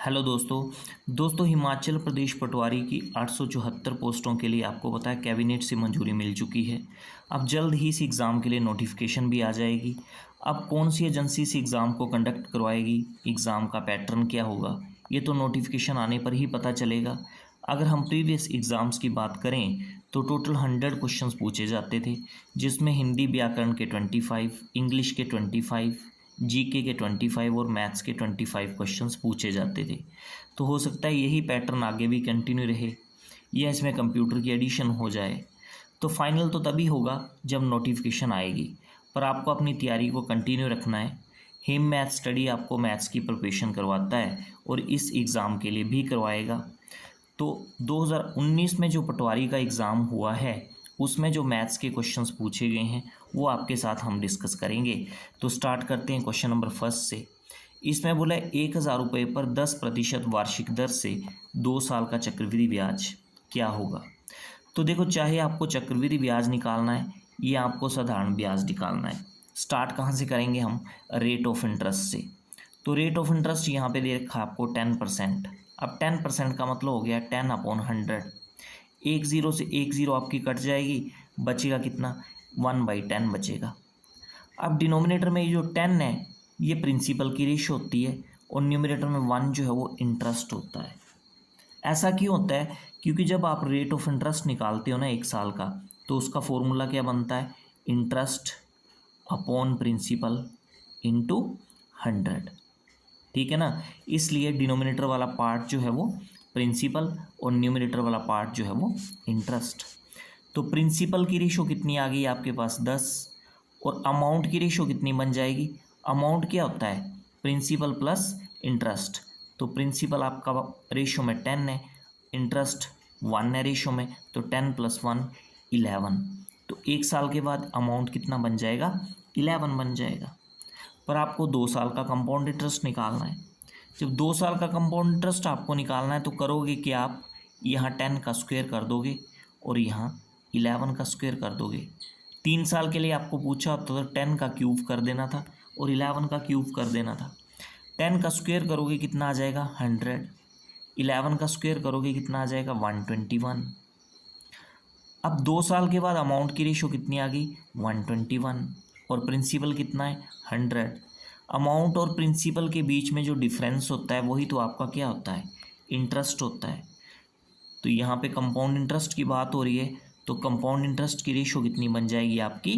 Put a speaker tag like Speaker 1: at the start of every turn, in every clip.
Speaker 1: Hello दोस्तों हिमाचल प्रदेश पटवारी की 874 पोस्टों के लिए आपको पता है कैबिनेट से मंजूरी मिल चुकी है। अब जल्द ही इस एग्ज़ाम के लिए नोटिफिकेशन भी आ जाएगी। अब कौन सी एजेंसी इस एग्ज़ाम को कंडक्ट करवाएगी, एग्ज़ाम का पैटर्न क्या होगा, ये तो नोटिफिकेशन आने पर ही पता चलेगा। अगर हम प्रीवियस एग्ज़ाम्स की बात करें तो टोटल 100 क्वेश्चंस पूछे जाते थे, जिसमें हिंदी व्याकरण के 25, इंग्लिश के 25, जीके के 25 और मैथ्स के 25 क्वेश्चंस पूछे जाते थे। तो हो सकता है यही पैटर्न आगे भी कंटिन्यू रहे या इसमें कंप्यूटर की एडिशन हो जाए। तो फाइनल तो तभी होगा जब नोटिफिकेशन आएगी, पर आपको अपनी तैयारी को कंटिन्यू रखना है। हिम मैथ स्टडी आपको मैथ्स की प्रिपरेशन करवाता है और इस एग्ज़ाम के लिए भी करवाएगा। तो 2019 में जो पटवारी का एग्ज़ाम हुआ है उसमें जो मैथ्स के क्वेश्चंस पूछे गए हैं वो आपके साथ हम डिस्कस करेंगे। तो स्टार्ट करते हैं क्वेश्चन नंबर फर्स्ट से। इसमें बोला 1,000 रुपये पर 10% वार्षिक दर से 2 साल का चक्रवृद्धि ब्याज क्या होगा। तो देखो, चाहे आपको चक्रवृद्धि ब्याज निकालना है या आपको साधारण ब्याज निकालना है, स्टार्ट कहाँ से करेंगे हम, रेट ऑफ इंटरेस्ट से। तो रेट ऑफ इंटरेस्ट यहाँ पे दे रखा है आपको 10%। अब 10% का मतलब हो गया 10/100। एक ज़ीरो से एक ज़ीरो आपकी कट जाएगी, बचेगा कितना, 1/10 बचेगा। अब डिनोमिनेटर में ये जो 10 है ये प्रिंसिपल की रेशो होती है और न्यूमरेटर में 1 जो है वो इंटरेस्ट होता है। ऐसा क्यों होता है, क्योंकि जब आप रेट ऑफ इंटरेस्ट निकालते हो ना 1 साल का, तो उसका फॉर्मूला क्या बनता है, इंटरेस्ट अपॉन प्रिंसिपल इंटू 100। ठीक है ना, इसलिए डिनोमिनेटर वाला पार्ट जो है वो प्रिंसिपल और न्यूमरेटर वाला पार्ट जो है वो इंटरेस्ट। तो प्रिंसिपल की रेशो कितनी आ गई आपके पास, 10, और अमाउंट की रेशो कितनी बन जाएगी। अमाउंट क्या होता है, प्रिंसिपल प्लस इंटरेस्ट। तो प्रिंसिपल आपका रेशो में 10 है, इंटरेस्ट 1 है रेशो में, तो 10 + 1 11। तो 1 साल के बाद अमाउंट कितना बन जाएगा, 11 बन जाएगा। पर आपको 2 साल का कंपाउंड इंटरेस्ट निकालना है। जब 2 साल का कंपाउंड इंटरेस्ट आपको निकालना है तो करोगे कि आप यहाँ 10 का स्क्वायर कर दोगे और यहाँ 11 का स्क्वायर कर दोगे। 3 साल के लिए आपको पूछा होता तो 10 का क्यूब कर देना था और 11 का क्यूब कर देना था। 10 का स्क्वायर करोगे कितना आ जाएगा, 100। 11 का स्क्वायर करोगे कितना आ जाएगा, 121। अब 2 साल के बाद अमाउंट की रेशो कितनी आ गई, 121, और प्रिंसिपल कितना है, 100। अमाउंट और प्रिंसिपल के बीच में जो डिफरेंस होता है वही तो आपका क्या होता है, इंटरेस्ट होता है। तो यहाँ पे कंपाउंड इंटरेस्ट की बात हो रही है, तो कंपाउंड इंटरेस्ट की रेशो कितनी बन जाएगी आपकी,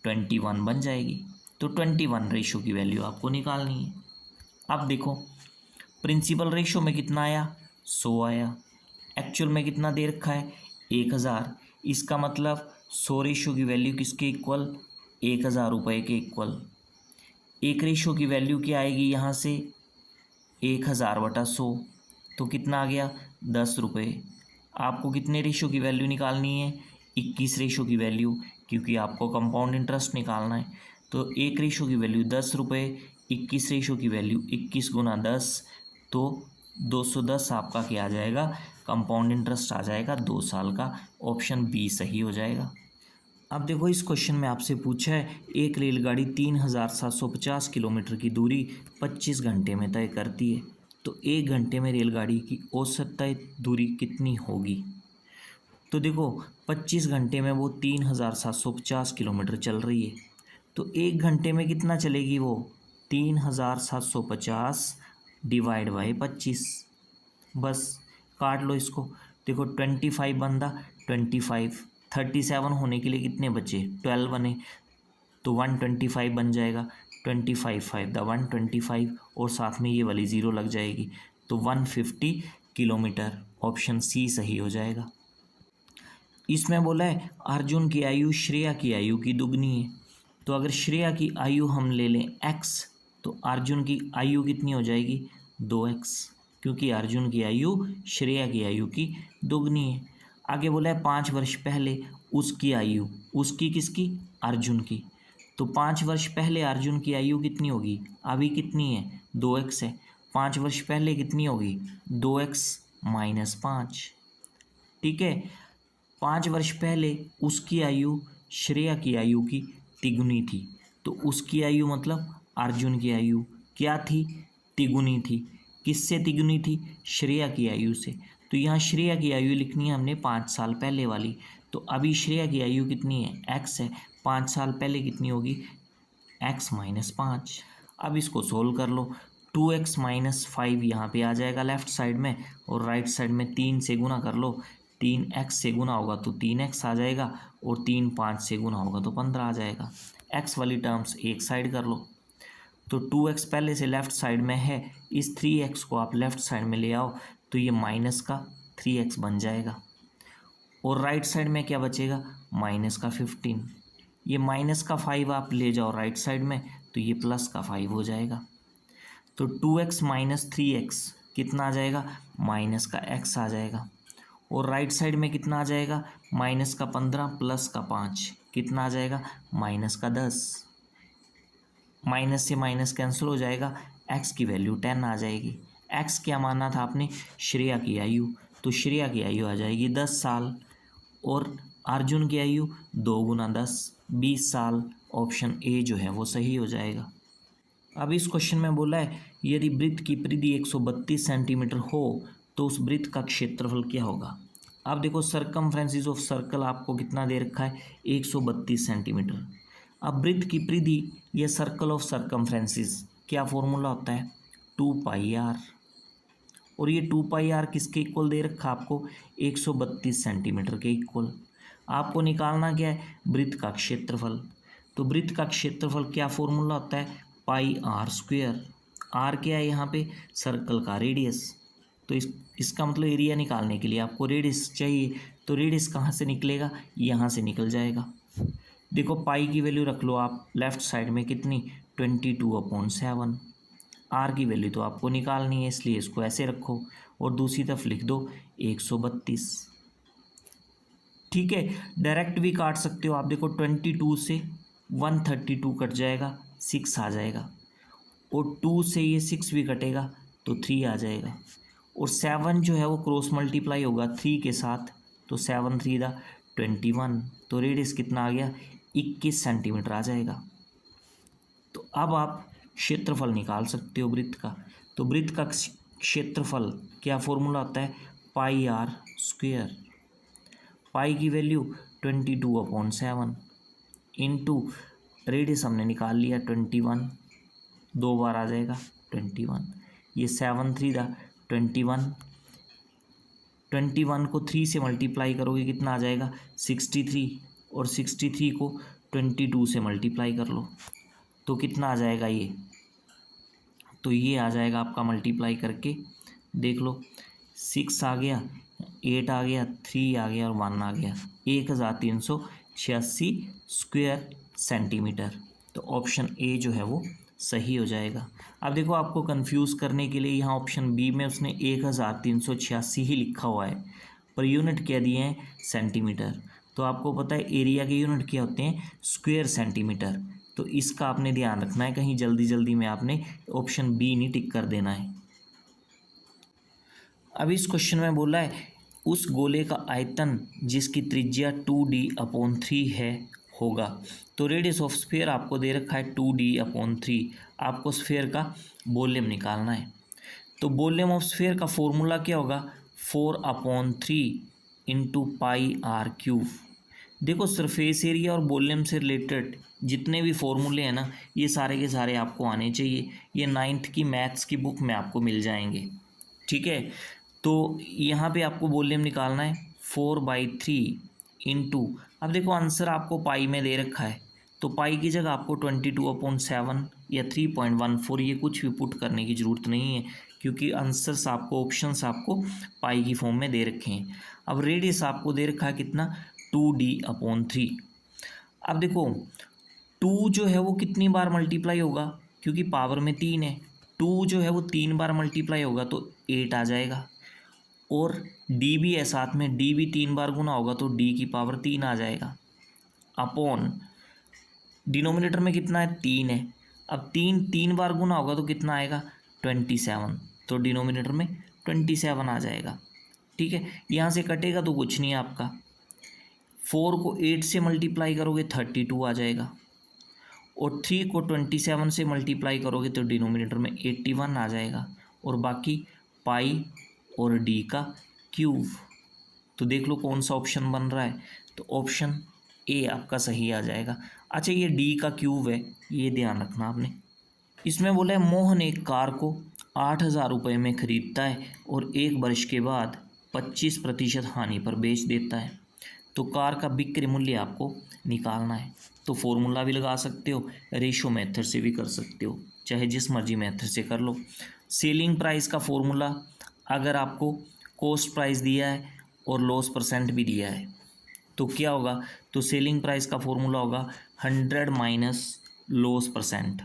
Speaker 1: 21 बन जाएगी। तो 21 रेशो की वैल्यू आपको निकालनी है। अब देखो, प्रिंसिपल रेशो में कितना आया, 100 आया। एक्चुअल में कितना दे रखा है, 1000। इसका मतलब 100 रेशो की वैल्यू किसके इक्वल, 1,000 रुपये के इक्वल। एक रेशो की वैल्यू क्या आएगी यहाँ से, 1000/100, तो कितना आ गया, 10 रुपये। आपको कितने रेशो की वैल्यू निकालनी है, 21 रेशो की वैल्यू, क्योंकि आपको कंपाउंड इंटरेस्ट निकालना है। तो एक रेशो की वैल्यू 10 रुपये, 21 रेशो की वैल्यू 21 × 10, तो 210 आपका क्या आ जाएगा, कंपाउंड इंटरेस्ट आ जाएगा 2 साल का। ऑप्शन बी सही हो जाएगा। अब देखो, इस क्वेश्चन में आपसे पूछा है एक रेलगाड़ी 3,750 किलोमीटर की दूरी 25 घंटे में तय करती है, तो 1 घंटे में रेलगाड़ी की औसत तय दूरी कितनी होगी। तो देखो, 25 घंटे में वो 3,750 किलोमीटर चल रही है, तो 1 घंटे में कितना चलेगी वो, 3,750 डिवाइड बाई 25। बस काट लो इसको। देखो 25 बंदा 25, 37 होने के लिए कितने बचे, 12 बने, तो 125 बन जाएगा। 25 5 द 125, और साथ में ये वाली ज़ीरो लग जाएगी, तो 150 किलोमीटर। ऑप्शन सी सही हो जाएगा। इसमें बोला है अर्जुन की आयु श्रेया की आयु की दुगनी है, तो अगर श्रेया की आयु हम ले लें x, तो अर्जुन की आयु कितनी हो जाएगी, 2x, क्योंकि अर्जुन की आयु श्रेया की आयु की दुगनी है। आगे बोला है 5 वर्ष पहले उसकी आयु, उसकी किसकी, अर्जुन की, तो 5 वर्ष पहले अर्जुन की आयु कितनी होगी, अभी कितनी है, 2x है। 5 वर्ष पहले कितनी होगी, 2x - 5। ठीक है, 5 वर्ष पहले उसकी आयु श्रेया की आयु की तिगुनी थी, तो उसकी आयु मतलब अर्जुन की आयु क्या थी, तिगुनी थी। किससे तिगुनी थी? श्रेया की आयु से। तो यहाँ श्रेया की आयु लिखनी है हमने 5 साल पहले वाली। तो अभी श्रेया की आयु कितनी है? x है। 5 साल पहले कितनी होगी? x minus 5। अब इसको सोल्व कर लो। 2x माइनस 5 यहाँ पे आ जाएगा लेफ्ट साइड में, और राइट साइड में 3 से गुना कर लो। 3x से गुना होगा तो 3x आ जाएगा, और 3 5 से गुना होगा तो 15 आ जाएगा। x वाली टर्म्स एक साइड कर लो। तो 2x पहले से लेफ्ट साइड में है, इस 3x को आप लेफ्ट साइड में ले आओ तो ये माइनस का 3x बन जाएगा, और राइट साइड में क्या बचेगा? माइनस का 15। ये माइनस का 5 आप ले जाओ राइट साइड में तो ये प्लस का 5 हो जाएगा। तो 2x माइनस 3x कितना आ जाएगा? माइनस का x आ जाएगा, और राइट साइड में कितना आ जाएगा? माइनस का 15 प्लस का 5 कितना आ जाएगा? माइनस का 10। माइनस से माइनस कैंसिल हो जाएगा, x की वैल्यू 10 आ जाएगी। x क्या माना था आपने? श्रेया की आयु। तो श्रेया की आयु आ जाएगी 10 साल, और अर्जुन की आयु 2 गुना 10 20 साल। ऑप्शन ए जो है वो सही हो जाएगा। अब इस क्वेश्चन में बोला है यदि वृत्त की परिधि 132 सेंटीमीटर हो तो उस वृत्त का क्षेत्रफल क्या होगा? अब देखो सर्कमफ्रेंसिस ऑफ सर्कल आपको कितना दे रखा है? 132 सेंटीमीटर। अब वृत्त की परिधि या सर्कल ऑफ सर्कमफ्रेंसिस क्या फॉर्मूला होता है? 2πr। और ये 2πr किसके इक्वल दे रखा आपको? 132 सेंटीमीटर के इक्वल। आपको निकालना क्या है? वृत्त का क्षेत्रफल। तो वृत्त का क्षेत्रफल क्या फॉर्मूला होता है? πr²। r क्या है यहाँ पे? सर्कल का रेडियस। तो इसका मतलब एरिया निकालने के लिए आपको रेडियस चाहिए, तो रेडियस कहाँ से निकलेगा? यहाँ से निकल जाएगा। देखो पाई की वैल्यू रख लो आप लेफ्ट साइड में कितनी? 22/7। आर की वैल्यू तो आपको निकालनी है इसलिए इसको ऐसे रखो, और दूसरी तरफ लिख दो 132। ठीक है, डायरेक्ट भी काट सकते हो आप। देखो 22 से 132 कट जाएगा, 6 आ जाएगा, और 2 से ये 6 भी कटेगा तो 3 आ जाएगा, और 7 जो है वो क्रॉस मल्टीप्लाई होगा 3 के साथ, तो 7 3 दा 21। तो रेडियस कितना आ गया? 21 सेंटीमीटर आ जाएगा। तो अब आप क्षेत्रफल निकाल सकते हो वृत्त का। तो वृत्त का क्षेत्रफल क्या फॉर्मूला होता है? πr²। पाई की वैल्यू 22/7 इंटू रेडियस हमने निकाल लिया 21, 2 बार आ जाएगा 21। ये 7 3 दा 21। 21 को 3 से मल्टीप्लाई करोगे कितना आ जाएगा? 63, और 63 को 22 से मल्टीप्लाई कर लो तो कितना आ जाएगा ये? तो ये आ जाएगा आपका मल्टीप्लाई करके देख लो, 6 आ गया, 8 आ गया, 3 आ गया और 1 आ गया, 1386 स्क्वायर सेंटीमीटर। तो ऑप्शन ए जो है वो सही हो जाएगा। अब देखो आपको कंफ्यूज करने के लिए यहाँ ऑप्शन बी में उसने 1386 ही लिखा हुआ है, पर यूनिट क्या दिए हैं? सेंटीमीटर। तो आपको पता है एरिया के यूनिट क्या होते हैं? Square centimetre. तो इसका आपने ध्यान रखना है, कहीं जल्दी जल्दी में आपने ऑप्शन बी नहीं टिक कर देना है। अब इस क्वेश्चन में बोला है उस गोले का आयतन जिसकी त्रिज्या 2d/3 है होगा। तो रेडियस ऑफ स्फीयर आपको दे रखा है 2d/3। आपको स्फीयर का वॉल्यूम निकालना है। तो वॉल्यूम ऑफ स्फीयर का फॉर्मूला क्या होगा? 4/3 इंटू πr³। देखो सरफेस एरिया और वॉल्यूम से रिलेटेड जितने भी फॉर्मूले हैं ना, ये सारे के सारे आपको आने चाहिए। ये 9th की मैथ्स की बुक में आपको मिल जाएंगे। ठीक है, तो यहाँ पे आपको वॉल्यूम निकालना है 4/3 इंटू, अब देखो आंसर आपको पाई में दे रखा है, तो पाई की जगह आपको 22/7 या 3.14 ये कुछ भी पुट करने की ज़रूरत नहीं है, क्योंकि आंसर्स आपको ऑप्शंस आपको पाई की फॉर्म में दे रखे हैं। अब रेडियस आपको दे रखा है कितना? 2d/3। अब देखो 2 जो है वो कितनी बार मल्टीप्लाई होगा? क्योंकि पावर में 3 है, 2 जो है वो 3 बार मल्टीप्लाई होगा तो 8 आ जाएगा, और डी भी है साथ में, डी भी 3 बार गुना होगा तो डी की पावर 3 आ जाएगा, अपॉन डिनोमिनेटर में कितना है? 3 है। अब 3 बार गुना होगा तो कितना आएगा? 27। तो डिनोमिनेटर में 27 आ जाएगा। ठीक है, यहाँ से कटेगा तो कुछ नहीं है आपका। 4 को 8 से मल्टीप्लाई करोगे 32 आ जाएगा, और 3 को 27 से मल्टीप्लाई करोगे तो डिनोमिनेटर में 81 आ जाएगा, और बाकी पाई और डी का क्यूब। तो देख लो कौन सा ऑप्शन बन रहा है, तो ऑप्शन ए आपका सही आ जाएगा। अच्छा, ये डी का क्यूब है, ये ध्यान रखना आपने। इसमें बोला है मोहन एक कार को 8,000 रुपये में खरीदता है और 1 वर्ष के बाद 25% हानि पर बेच देता है। तो कार का बिक्री मूल्य आपको निकालना है। तो फॉर्मूला भी लगा सकते हो, रेशो मेथड से भी कर सकते हो, चाहे जिस मर्जी मेथड से कर लो। सेलिंग प्राइस का फॉर्मूला, अगर आपको कॉस्ट प्राइस दिया है और लॉस परसेंट भी दिया है तो क्या होगा, तो सेलिंग प्राइस का फॉर्मूला होगा 100 माइनस लॉस परसेंट।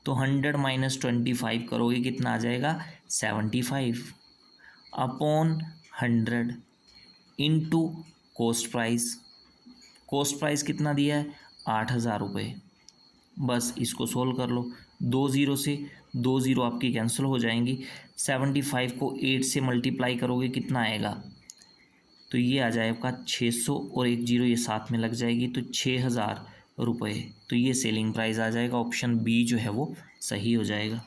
Speaker 1: तो 100 माइनस 25 करोगे कितना आ जाएगा, 75 upon 100 into cost price. Cost price कितना दिया है, 8,000 रुपये। बस इसको सोल्व कर लो, 2 ज़ीरो से 2 ज़ीरो आपकी कैंसिल हो जाएंगी। 75 को 8 से मल्टीप्लाई करोगे कितना आएगा, तो ये आ जाएगा 600 और 1 ज़ीरो ये साथ में लग जाएगी तो 6,000 रुपये। तो ये सेलिंग प्राइस आ जाएगा। ऑप्शन बी जो है वो सही हो जाएगा।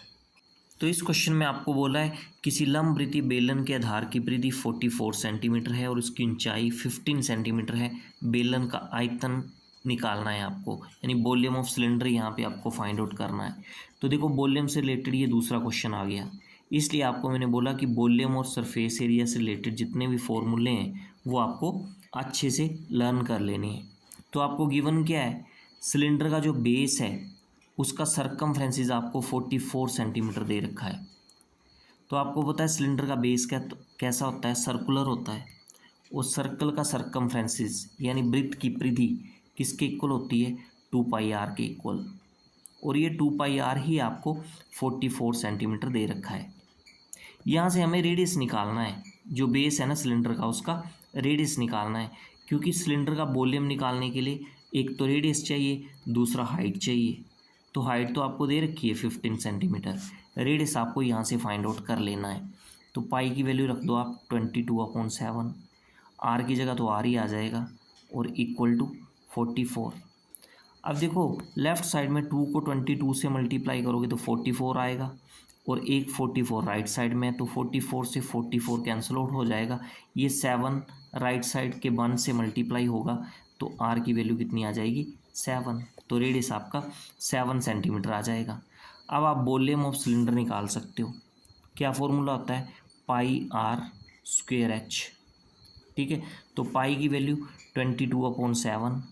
Speaker 1: तो इस क्वेश्चन में आपको बोला है किसी लंबवृत्तीय बेलन के आधार की परिधि 44 सेंटीमीटर है और उसकी ऊंचाई 15 सेंटीमीटर है। बेलन का आयतन निकालना है आपको, यानी वॉल्यूम ऑफ सिलेंडर यहाँ पे आपको फाइंड आउट करना है। तो देखो वॉल्यूम से रिलेटेड ये दूसरा क्वेश्चन आ गया, इसलिए आपको मैंने बोला कि वॉल्यूम और सरफेस एरिया से रिलेटेड जितने भी फॉर्मूले हैं वो आपको अच्छे से लर्न कर लेने हैं। तो आपको गिवन क्या है, सिलेंडर का जो बेस है उसका सरकमफ्रेंसेस आपको 44 सेंटीमीटर दे रखा है। तो आपको पता है सिलेंडर का बेस कैसा होता है, सर्कुलर होता है। उस सर्कल का सरकमफ्रेंसेस यानी वृत्त की परिधि किसके इक्वल होती है, 2πr के इक्वल। और ये 2πr ही आपको 44 सेंटीमीटर दे रखा है। यहाँ से हमें रेडियस निकालना है, जो बेस है ना सिलेंडर का उसका रेडियस निकालना है, क्योंकि सिलेंडर का वॉल्यूम निकालने के लिए एक तो रेडियस चाहिए, दूसरा हाइट चाहिए। तो हाइट तो आपको दे रखी है 15 सेंटीमीटर, रेडियस आपको यहाँ से फाइंड आउट कर लेना है। तो पाई की वैल्यू रख दो आप 22/7, आर की जगह तो आर ही आ जाएगा और इक्वल टू 44। अब देखो लेफ्ट साइड में 2 को 22 से मल्टीप्लाई करोगे तो 44 आएगा और एक 44 राइट साइड में, तो 44 से 44 कैंसिल आउट हो जाएगा। ये 7 राइट साइड के 1 से मल्टीप्लाई होगा तो आर की वैल्यू कितनी आ जाएगी, 7। तो रेडियस आपका 7 सेंटीमीटर आ जाएगा। अब आप वॉल्यूम ऑफ सिलेंडर निकाल सकते हो। क्या फॉर्मूला होता है, πr²h। ठीक है, तो पाई की वैल्यू 22/7,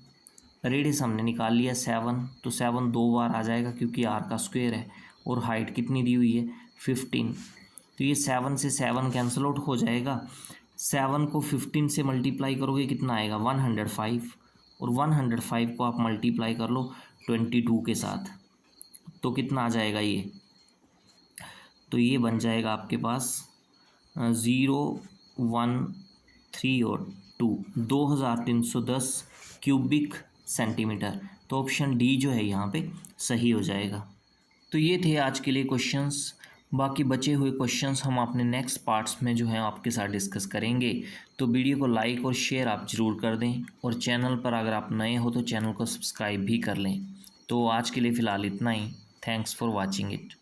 Speaker 1: रेडियस हमने निकाल लिया 7, तो 7 2 बार आ जाएगा क्योंकि आर का स्क्वायर है और हाइट कितनी दी हुई है 15। तो ये 7 से 7 कैंसिल आउट हो जाएगा। 7 को 15 से मल्टीप्लाई करोगे कितना आएगा, 105, और 105 को आप मल्टीप्लाई कर लो 22 के साथ तो कितना आ जाएगा ये, तो ये बन जाएगा आपके पास 0, 1, 3 और 2, 2310 क्यूबिक सेंटीमीटर। तो ऑप्शन डी जो है यहाँ पे सही हो जाएगा। तो ये थे आज के लिए क्वेश्चंस। बाकी बचे हुए क्वेश्चंस हम अपने नेक्स्ट पार्ट्स में जो है आपके साथ डिस्कस करेंगे। तो वीडियो को लाइक और शेयर आप ज़रूर कर दें और चैनल पर अगर आप नए हो तो चैनल को सब्सक्राइब भी कर लें। तो आज के लिए फ़िलहाल इतना ही। Thanks for watching it.